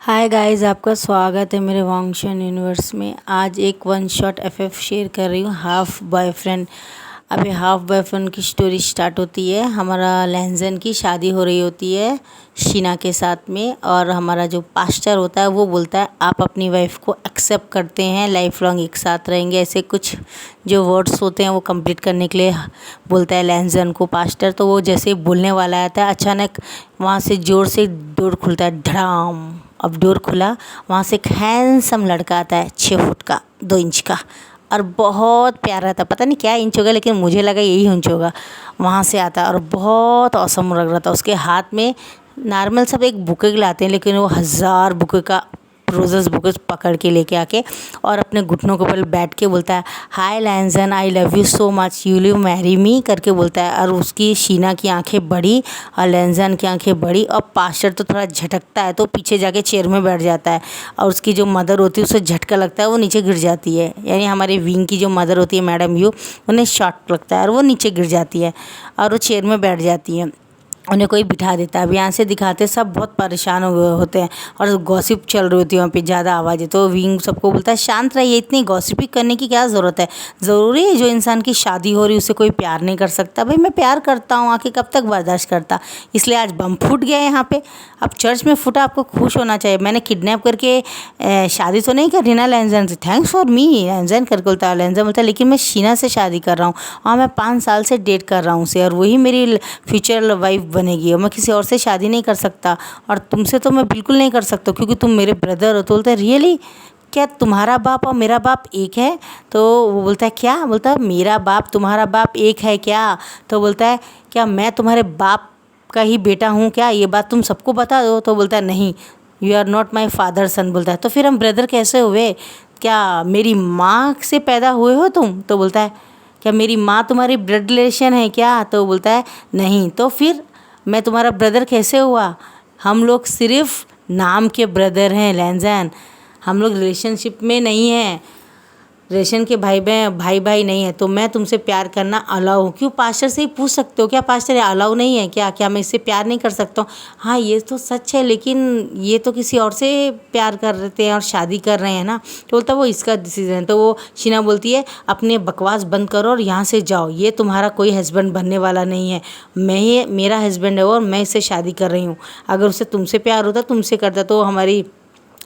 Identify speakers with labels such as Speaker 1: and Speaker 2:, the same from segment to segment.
Speaker 1: Hi guys, आपका स्वागत है मेरे वांगशन यूनिवर्स में। आज एक वन शॉट एफएफ शेयर कर रही हूँ, हाफ बॉयफ्रेंड। अभी हाफ बॉयफ्रेंड की स्टोरी स्टार्ट होती है। हमारा लहजन की शादी हो रही होती है शीना के साथ में, और हमारा जो पास्टर होता है वो बोलता है आप अपनी वाइफ को एक्सेप्ट करते हैं, लाइफ लॉन्ग एक साथ रहेंगे। ऐसे कुछ जो वर्ड्स होते हैं वो कंप्लीट करने के लिए बोलता है लहजन को पास्टर। तो वो जैसे ही बोलने वाला आता है, अचानक वहाँ से ज़ोर से डोर खुलता है, धड़ाम। अब डोर खुला, वहाँ से एक हैंडसम लड़का आता है, 6 फुट का, 2 इंच का, और बहुत प्यारा था। पता नहीं क्या इंच होगा, लेकिन मुझे लगा यही इंच होगा। वहाँ से आता और बहुत औसम लग रहा था। उसके हाथ में नॉर्मल सब एक बुके लाते हैं, लेकिन वो 1000 बुके का रोजेस बुके पकड़ के लेके आके और अपने घुटनों के ऊपर बैठ के बोलता है, हाय लैंजन, I love you so much, you will marry me करके बोलता है। और उसकी शीना की आंखें बड़ी और लैंजन की आंखें बड़ी, और पास्टर तो थोड़ा झटकता है तो पीछे जाके चेयर में बैठ जाता है। और उसकी जो मदर होती है उसे झटका लगता है, वो नीचे गिर जाती है। यानी हमारे विंग की जो मदर होती है मैडम यू, उन्हें शॉक लगता है और वो नीचे गिर जाती है और वो चेयर में बैठ जाती है। उन्हें कोई बिठा देता है। अब यहाँ से दिखाते सब बहुत परेशान हो गए होते हैं और गॉसिप चल रही होती है वहाँ पे, ज़्यादा आवाज़ है। तो विंग सबको बोलता है शांत रहिए, इतनी गॉसिपिंग करने की क्या ज़रूरत है। ज़रूरी है जो इंसान की शादी हो रही उसे कोई प्यार नहीं कर सकता। भाई मैं प्यार करता हूँ, आके कब तक बर्दाश्त करता। इसलिए आज बम फूट गया यहाँ पे। अब चर्च में फूटा, आपको खुश होना चाहिए। मैंने किडनैप करके शादी तो नहीं करी ना लैंजन से, थैंक्स फॉर मी लैंजन करके बोलता है। लैंजन बोलता है लेकिन मैं शीना से शादी कर रहा हूँ और मैं 5 साल से डेट कर रहा हूँ उसे, और वही मेरी फ्यूचर वाइफ बनेगी, और मैं किसी और से शादी नहीं कर सकता, और तुमसे तो मैं बिल्कुल नहीं कर सकता क्योंकि तुम मेरे ब्रदर हो। तो बोलता है रियली, क्या तुम्हारा बाप और मेरा बाप एक है? तो वो बोलता है क्या? बोलता है मेरा बाप तुम्हारा बाप एक है क्या? तो बोलता है क्या मैं तुम्हारे बाप का ही बेटा हूँ क्या? ये बात तुम सबको बता दो। तो बोलता है नहीं, you are not my father son. बोलता है तो फिर हम ब्रदर कैसे हुए? क्या मेरी माँ से पैदा हुए हो तुम? तो बोलता है क्या मेरी माँ तुम्हारी ब्लड रिलेशन है क्या? तो बोलता है नहीं। तो फिर मैं तुम्हारा ब्रदर कैसे हुआ? हम लोग सिर्फ नाम के ब्रदर हैं लैंजन, हम लोग रिलेशनशिप में नहीं हैं, रिलेशन के भाई नहीं है। तो मैं तुमसे प्यार करना अलाउ हूँ। क्यों? पास्टर से ही पूछ सकते हो क्या पास्टर ये अलाउ नहीं है क्या? क्या मैं इससे प्यार नहीं कर सकता हूँ? हाँ ये तो सच है, लेकिन ये तो किसी और से प्यार कर रहे हैं और शादी कर रहे हैं ना। तो बोलता वो इसका डिसीजन है। तो वो शीना बोलती है अपने बकवास बंद करो और यहाँ से जाओ, ये तुम्हारा कोई हस्बैंड बनने वाला नहीं है। मैं ये मेरा हस्बैंड है और मैं इससे शादी कर रही हूँ। अगर उसे तुमसे प्यार होता तुमसे करता। तो हमारी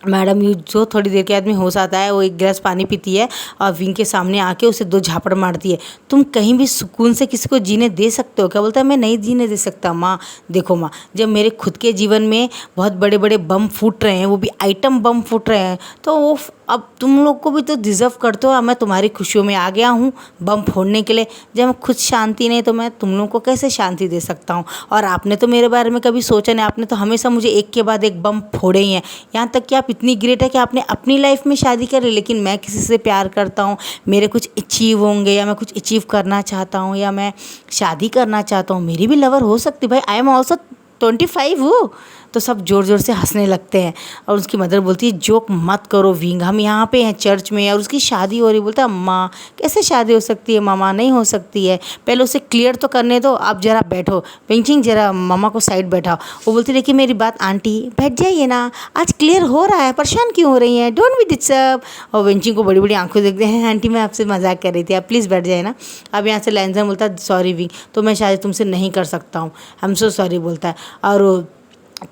Speaker 1: मैडम यू जो थोड़ी देर के आदमी होश आता है, वो एक गिलास पानी पीती है और विंग के सामने आके उसे 2 झापड़ मारती है। तुम कहीं भी सुकून से किसी को जीने दे सकते हो क्या? बोलता है मैं नहीं जीने दे सकता माँ। देखो माँ, जब मेरे खुद के जीवन में बहुत बड़े बड़े बम फूट रहे हैं, वो भी आइटम बम फूट रहे हैं, तो वो अब तुम लोग को भी तो डिज़र्व करते हो। मैं तुम्हारी खुशियों में आ गया हूँ बम फोड़ने के लिए। जब खुद शांति नहीं तो मैं तुम लोग को कैसे शांति दे सकता हूँ? और आपने तो मेरे बारे में कभी सोचा नहीं, आपने तो हमेशा मुझे एक के बाद एक बम फोड़े ही हैं। यहाँ तक कि आप इतनी ग्रेट है कि आपने अपनी लाइफ में शादी करी, लेकिन मैं किसी से प्यार करता हूँ, मेरे कुछ अचीव होंगे, या मैं कुछ अचीव करना चाहता हूँ, या मैं शादी करना चाहता हूँ, मेरी भी लवर हो सकती। भाई आई एम ऑल्सो 25 हूँ। तो सब ज़ोर ज़ोर से हंसने लगते हैं। और उसकी मदर बोलती है जोक मत करो विंग, हम यहाँ पे हैं चर्च में और उसकी शादी हो रही। बोलता है माँ कैसे शादी हो सकती है? मामा नहीं हो सकती है, पहले उसे क्लियर तो करने दो। आप ज़रा बैठो, पेंचिंग ज़रा मामा को साइड बैठाओ। वो बोलती है देखिए मेरी बात आंटी, बैठ जाइए ना, आज क्लियर हो रहा है, परेशान क्यों हो रही हैं? Don't be disturb. और वेंचिंग को बड़ी बड़ी आंखों देखते हैं, आंटी मैं आपसे मजाक कर रही थी, आप प्लीज़ बैठ जाए ना। अब यहाँ से लैंजन बोलता है सॉरी विंग, तो मैं शायद तुमसे नहीं कर सकता हूँ, आई एम सो सॉरी बोलता है। और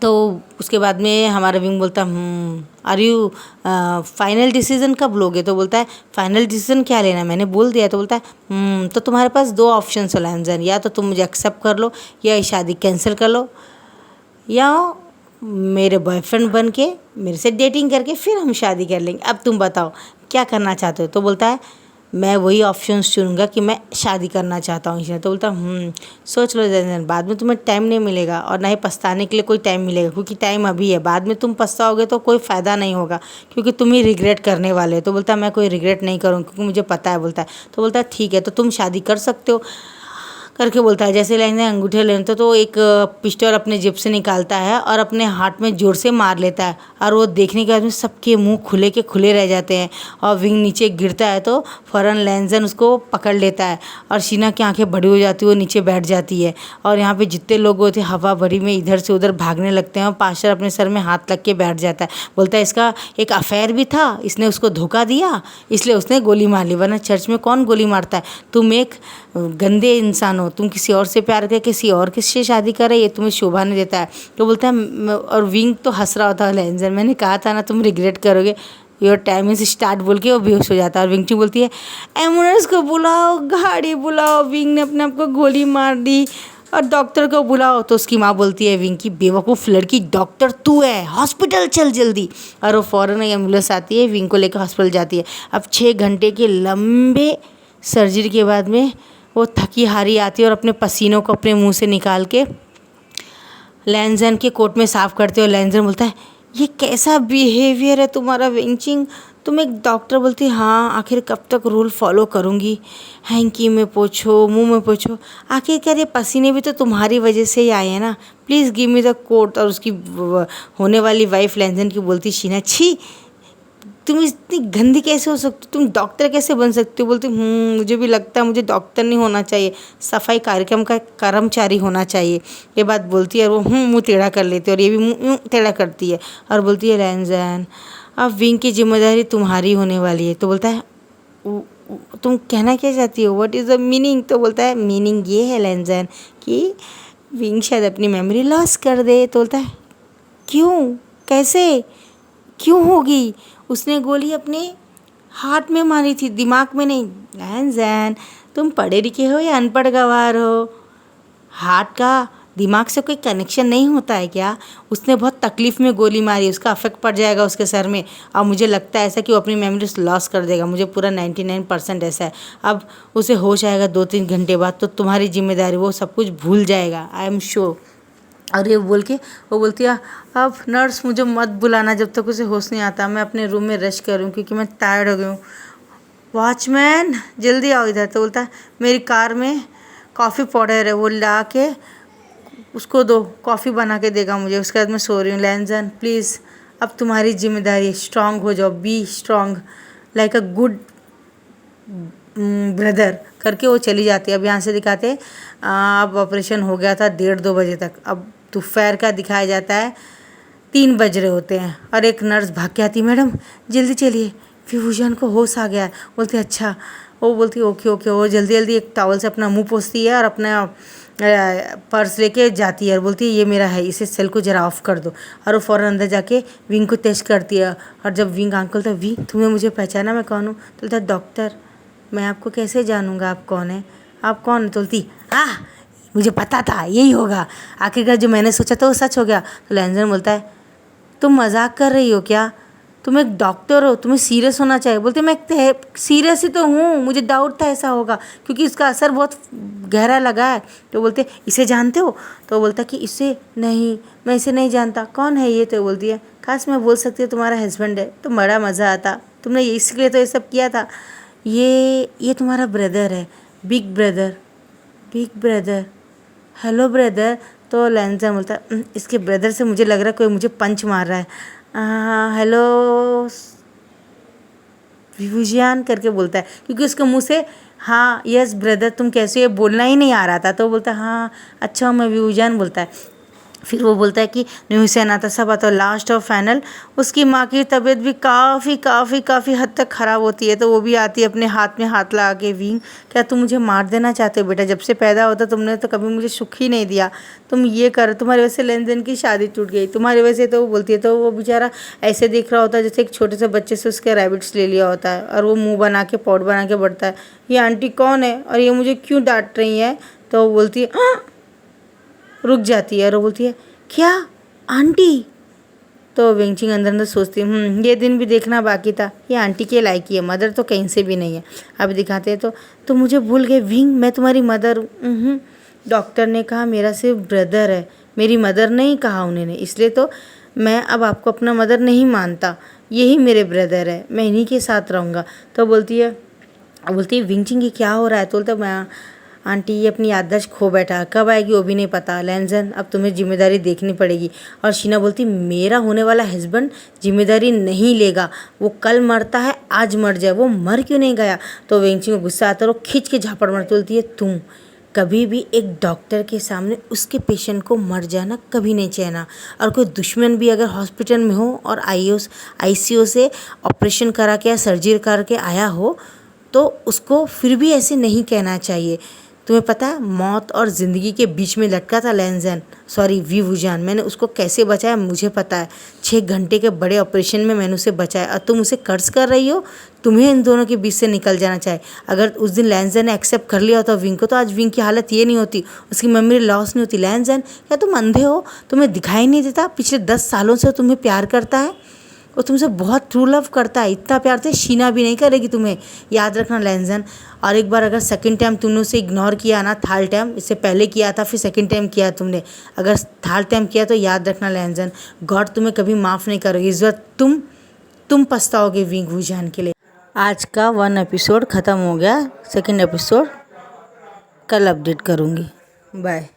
Speaker 1: तो उसके बाद में हमारा विंग बोलता आर यू फाइनल डिसीजन कब लोगे? तो बोलता है फाइनल डिसीजन क्या लेना, मैंने बोल दिया। तो बोलता है तो तुम्हारे पास 2 ऑप्शन है लैंजन, या तो तुम मुझे एक्सेप्ट कर लो, या ये शादी कैंसिल कर लो, या मेरे बॉयफ्रेंड बन के मेरे से डेटिंग करके फिर हम शादी कर लेंगे। अब तुम बताओ क्या करना चाहते हो? तो बोलता है मैं वही ऑप्शंस चुनूंगा कि मैं शादी करना चाहता हूँ इसलिए। तो बोलता सोच लो जैन, बाद में तुम्हें टाइम नहीं मिलेगा और ना ही पछताने के लिए कोई टाइम मिलेगा, क्योंकि टाइम अभी है। बाद में तुम पछताओगे तो कोई फ़ायदा नहीं होगा, क्योंकि तुम ही रिग्रेट करने वाले हो। तो बोलता है मैं कोई रिग्रेट नहीं करूँ क्योंकि मुझे पता है। बोलता है तो बोलता है ठीक है, तो तुम शादी कर सकते हो। करके बोलता है। जैसे लैंजन अंगूठे लेते तो एक पिस्टल अपने जेब से निकालता है और अपने हाथ में जोर से मार लेता है, और वो देखने के बाद में सबके मुंह खुले के खुले रह जाते हैं, और विंग नीचे गिरता है तो फ़ौरन लैंजन उसको पकड़ लेता है, और शीना की आंखें बड़ी हो जाती है, वो नीचे बैठ जाती है, और यहाँ पे जितने लोग होते हैं हवा भरी में इधर से उधर भागने लगते हैं, और पास्टर अपने सर में हाथ लग के बैठ जाता है। बोलता है इसका एक अफेयर भी था, इसने उसको धोखा दिया इसलिए उसने गोली मार ली, वरना चर्च में कौन गोली मारता है। तुम एक गंदे इंसान हो, तुम किसी और से प्यार कर किसी और किससे शादी करे, ये तुम्हें शोभा नहीं देता है। तो बोलता है, और विंग तो हंस रहा होता है लैंजन, मैंने कहा था ना तुम रिग्रेट करोगे, योर टाइम इज स्टार्ट बोल के वो बेहोश हो जाता है। और विंग बोलती है एम्बुलेंस को बुलाओ, गाड़ी बुलाओ, विंग ने अपने आप को गोली मार दी, और डॉक्टर को बुलाओ। तो उसकी माँ बोलती है विंग की बेवकूफ़ लड़की, डॉक्टर तू है, हॉस्पिटल चल जल्दी। और वो फ़ौरन एम्बुलेंस आती है, विंग को लेकर हॉस्पिटल जाती है। अब 6 घंटे के लंबे सर्जरी के बाद में वो थकी हारी आती है, और अपने पसीनों को अपने मुंह से निकाल के लैंजन के कोट में साफ़ करते हो। लैंजन बोलता है ये कैसा बिहेवियर है तुम्हारा विंचिंग, तुम एक डॉक्टर। बोलती हाँ, आखिर कब तक रूल फॉलो करूँगी, हैंकी में पोछो, मुंह में पोछो, आखिरकार ये पसीने भी तो तुम्हारी वजह से ही आए हैं ना, please give me the coat. और उसकी होने वाली वाइफ लैंजन की बोलती शीना छी, तुम इतनी गंदी कैसे हो सकती, तुम डॉक्टर कैसे बन सकती हो। बोलती मुझे भी लगता है मुझे डॉक्टर नहीं होना चाहिए, सफाई कार्यक्रम का कर्मचारी होना चाहिए। ये बात बोलती है, और वो मुँह टेढ़ा कर लेती है, और ये भी मुँह टेढ़ा करती है, और बोलती है लैंजन अब विंग की जिम्मेदारी तुम्हारी होने वाली है। तो बोलता है तुम कहना क्या चाहती हो, व्हाट इज़ द मीनिंग। तो बोलता है मीनिंग ये है लैंजन कि विंग शायद अपनी मेमोरी लॉस कर दे। तो बोलता है क्यों, कैसे, क्यों होगी, उसने गोली अपने हाथ में मारी थी, दिमाग में नहीं। लैंजन तुम पढ़े लिखे हो या अनपढ़ गवार हो, हार्ट का दिमाग से कोई कनेक्शन नहीं होता है क्या। उसने बहुत तकलीफ़ में गोली मारी, उसका अफेक्ट पड़ जाएगा उसके सर में, और मुझे लगता है ऐसा कि वो अपनी मेमोरीज लॉस कर देगा, मुझे पूरा 99% ऐसा है। अब उसे होश आएगा 2-3 घंटे बाद, तो तुम्हारी जिम्मेदारी, वो सब कुछ भूल जाएगा, आई एम श्योर। और ये बोल के वो बोलती है अब नर्स मुझे मत बुलाना जब तक उसे होश नहीं आता, मैं अपने रूम में रश करूँ क्योंकि मैं टायर्ड हो गई हूँ। वॉचमैन जल्दी आओ इधर। तो बोलता है मेरी कार में कॉफ़ी पाउडर है, वो ला के उसको दो, कॉफ़ी बना के देगा मुझे, उसके बाद मैं सो रही हूँ। लैंजन प्लीज़ अब तुम्हारी जिम्मेदारी, स्ट्रांग हो जाओ, B strong like a good brother करके वो चली जाती है। अब यहाँ से दिखाते हैं अब ऑपरेशन हो गया था 1:30-2 बजे तक, अब दोपहर का दिखाया जाता है 3 बज रहे होते हैं, और एक नर्स भाग के आती, मैडम जल्दी चलिए विभूषण को होश आ गया है। बोलती अच्छा, वो बोलती ओके ओके। वो जल्दी जल्दी एक टॉवल से अपना मुंह पोंछती है और अपना पर्स लेके जाती है, और बोलती है ये मेरा है, इसे सेल को जरा ऑफ कर दो। और वो फ़ौरन अंदर जाके विंग को टेस्ट करती है, और जब विंग आंकल तो विंग तुमने मुझे पहचाना, मैं कौन हूँ। तो बोलता डॉक्टर मैं आपको कैसे जानूँगा, आप कौन है, आप कौन है। तो बोलती मुझे पता था यही होगा, आखिरकार जो मैंने सोचा था वो सच हो गया। तो लैंजन बोलता है तुम मजाक कर रही हो क्या, तुम एक डॉक्टर हो, तुम्हें सीरियस होना चाहिए। बोलते मैं सीरियस ही तो हूँ, मुझे डाउट था ऐसा होगा क्योंकि इसका असर बहुत गहरा लगा है। तो बोलते इसे जानते हो। तो बोलता कि इसे नहीं, मैं इसे नहीं जानता, कौन है ये। तो बोलती है काश मैं बोल सकती हूँ तुम्हारा हस्बैंड है तो बड़ा मज़ा आता, तुमने इसलिए तो ये सब किया था। ये तुम्हारा ब्रदर है, big brother, big brother, hello brother. तो लैंजन बोलता इसके ब्रदर से मुझे लग रहा है कोई मुझे पंच मार रहा है। हेलो विभूषण करके बोलता है, क्योंकि उसके मुंह से हाँ यस ब्रदर तुम कैसे, ये बोलना ही नहीं आ रहा था। तो बोलता हाँ अच्छा मैं विभूषण बोलता है। फिर वो बोलता है कि न्यूज़ से आना था सब आता। लास्ट और फाइनल उसकी माँ की तबीयत भी काफ़ी हद तक ख़राब होती है, तो वो भी आती है अपने हाथ में हाथ लगा के, विंग क्या तुम मुझे मार देना चाहते हो बेटा, जब से पैदा होता तुमने तो कभी मुझे सुख ही नहीं दिया, तुम ये कर, तुम्हारी वजह से लैंजन की शादी टूट गई, तुम्हारी वजह से। तो वो बोलती है, तो वो बेचारा ऐसे देख रहा होता है जैसे एक छोटे से बच्चे से उसके रैबिट्स ले लिया होता है, और वो मुँह बना के पॉट बना के बढ़ता है, ये आंटी कौन है और ये मुझे क्यों डांट रही है। तो वो बोलती है रुक जाती है, और वो बोलती है क्या आंटी। तो विंचिंग अंदर अंदर सोचती है ये दिन भी देखना बाकी था, ये आंटी के लायक ही है, मदर तो कहीं से भी नहीं है। अब दिखाते हैं तो मुझे भूल गए विंग, मैं तुम्हारी मदर हूँ। डॉक्टर ने कहा मेरा सिर्फ ब्रदर है, मेरी मदर नहीं कहा उन्होंने, इसलिए तो मैं अब आपको अपना मदर नहीं मानता, यही मेरे ब्रदर है, मैं इन्हीं के साथ रहूँगा। तो बोलती है विंचिंग ये क्या हो रहा है। तो बोलता मैं आंटी ये अपनी याददाश्त खो बैठा, कब आएगी वो भी नहीं पता। लैंजन अब तुम्हें जिम्मेदारी देखनी पड़ेगी। और शीना बोलती मेरा होने वाला हस्बैंड जिम्मेदारी नहीं लेगा, वो कल मरता है आज मर जाए, वो मर क्यों नहीं गया। तो वेंची को गुस्सा आता है और खींच के झापड़ मारती बोलती है तुम कभी भी एक डॉक्टर के सामने उसके पेशेंट को मर जाना कभी नहीं चाहना। और कोई दुश्मन भी अगर हॉस्पिटल में हो और आईसीयू से ऑपरेशन करा के या सर्जरी करके आया हो तो उसको फिर भी ऐसे नहीं कहना चाहिए। तुम्हें पता है मौत और ज़िंदगी के बीच में लटका था वी वुजान, मैंने उसको कैसे बचाया मुझे पता है। 6 घंटे के बड़े ऑपरेशन में मैंने उसे बचाया और तुम उसे कर्ज कर रही हो। तुम्हें इन दोनों के बीच से निकल जाना चाहिए। अगर उस दिन लैंजन ने एक्सेप्ट कर लिया होता विंग को तो आज विंग की हालत ये नहीं होती, उसकी मेमोरी लॉस नहीं होती। लैंजन क्या तुम अंधे हो, तुम्हें दिखाई नहीं देता पिछले 10 सालों से तुम्हें प्यार करता है, वो तुमसे बहुत ट्रू लव करता है। इतना प्यार तो शीना भी नहीं करेगी तुम्हें, याद रखना लैंजन। और एक बार अगर सेकंड टाइम तुमने उसे इग्नोर किया ना, थर्ड टाइम, इससे पहले किया था फिर सेकंड टाइम किया तुमने, अगर थर्ड टाइम किया तो याद रखना लैंजन, गॉड तुम्हें कभी माफ़ नहीं करोगे। इस बार तुम पछताओगे विंग वुजान के लिए। आज का 1 एपिसोड ख़त्म हो गया, सेकंड एपिसोड कल अपडेट करूँगी। बाय।